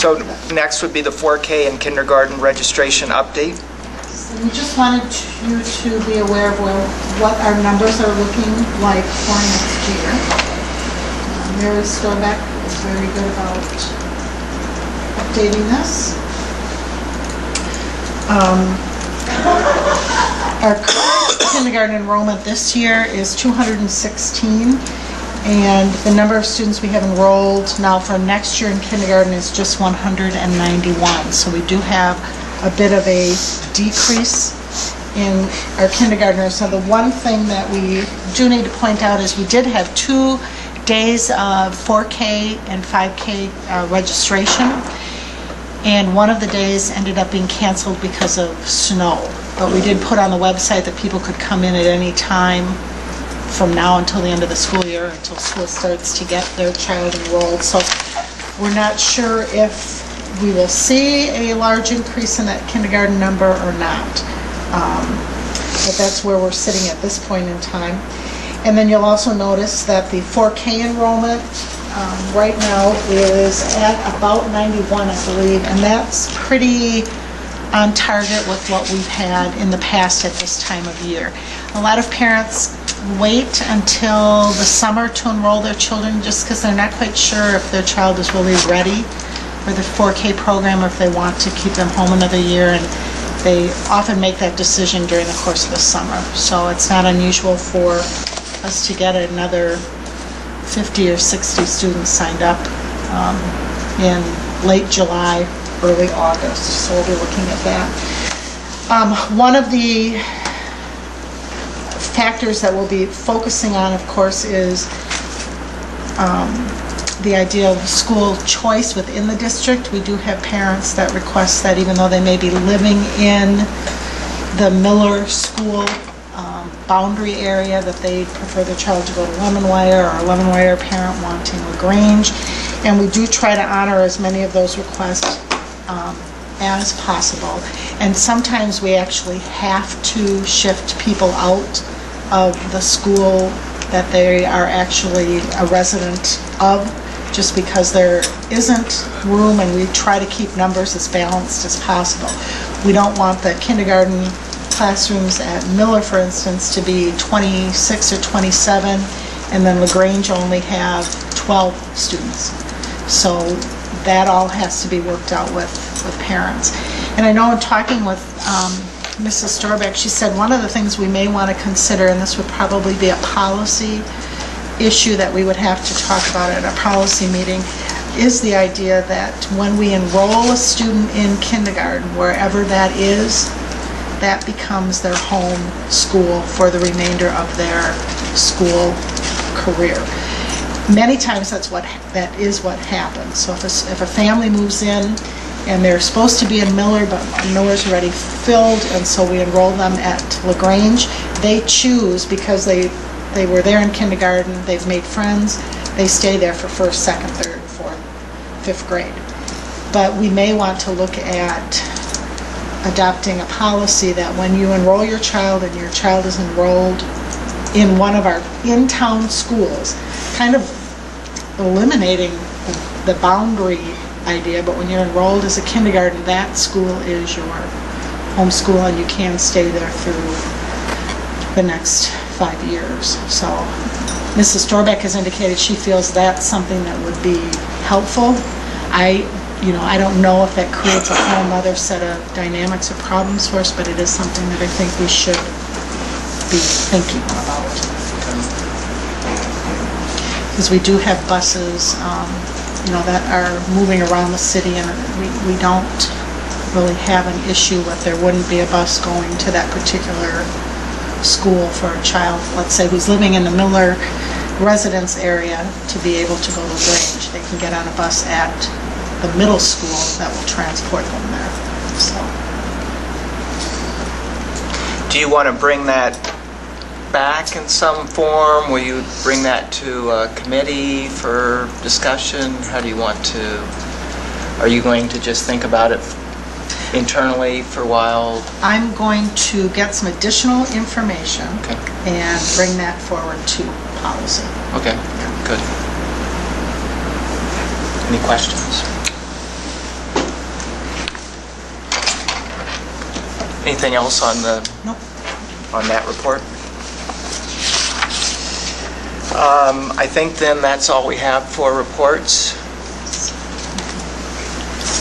So next would be the 4K and kindergarten registration update. So we just wanted you to be aware of what our numbers are looking like for next year. Mary Storbeck is very good about updating this. Our current kindergarten enrollment this year is 216, and the number of students we have enrolled now for next year in kindergarten is just 191. So we do have a bit of a decrease in our kindergartners. So the one thing that we do need to point out is we did have 2 days of 4K and 5K registration, and one of the days ended up being canceled because of snow. But we did put on the website that people could come in at any time from now until the end of the school year, until school starts, to get their child enrolled. So we're not sure if we will see a large increase in that kindergarten number or not. But that's where we're sitting at this point in time. And then you'll also notice that the 4K enrollment right now is at about 91, I believe, and that's pretty on target with what we've had in the past at this time of year. A lot of parents wait until the summer to enroll their children just because they're not quite sure if their child is really ready for the 4K program or if they want to keep them home another year, and they often make that decision during the course of the summer. So it's not unusual for us to get another 50 or 60 students signed up in late July, early August, so we'll be looking at that. One of the factors that we'll be focusing on, of course, is the idea of school choice within the district. We do have parents that request that even though they may be living in the Miller school boundary area, that they prefer their child to go to Lemonwire, or a Lemonwire parent wanting LaGrange, and we do try to honor as many of those requests as possible. And sometimes we actually have to shift people out of the school that they are actually a resident of, just because there isn't room, and we try to keep numbers as balanced as possible. We don't want the kindergarten classrooms at Miller, for instance, to be 26 or 27, and then LaGrange only have 12 students. So that all has to be worked out with parents. And I know in talking with Mrs. Storbeck, she said one of the things we may want to consider, and this would probably be a policy issue that we would have to talk about at a policy meeting, is the idea that when we enroll a student in kindergarten, wherever that is, that becomes their home school for the remainder of their school career. Many times that is what happens. So if a family moves in and they're supposed to be in Miller, but Miller's already filled, and so we enroll them at LaGrange, they choose, because they were there in kindergarten, they've made friends, they stay there for first, second, third, fourth, fifth grade. But we may want to look at adopting a policy that when you enroll your child and your child is enrolled in one of our in-town schools, kind of eliminating the boundary idea, but when you're enrolled as a kindergarten, that school is your home school, and you can stay there through the next 5 years. So Mrs. Storbeck has indicated she feels that's something that would be helpful. I don't know if that creates a whole other set of dynamics or problems for us, but it is something that I think we should be thinking about. Because we do have buses, that are moving around the city, and we don't really have an issue with there wouldn't be a bus going to that particular school for a child, let's say, who's living in the Miller residence area, to be able to go to LaGrange. They can get on a bus at the middle school that will transport them there. So. Do you want to bring that back in some form? Will you bring that to a committee for discussion? How do you want to? Are you going to just think about it internally for a while? I'm going to get some additional information, okay, and bring that forward to policy. Okay, good. Any questions? Anything else on Nope. that report? I think then that's all we have for reports.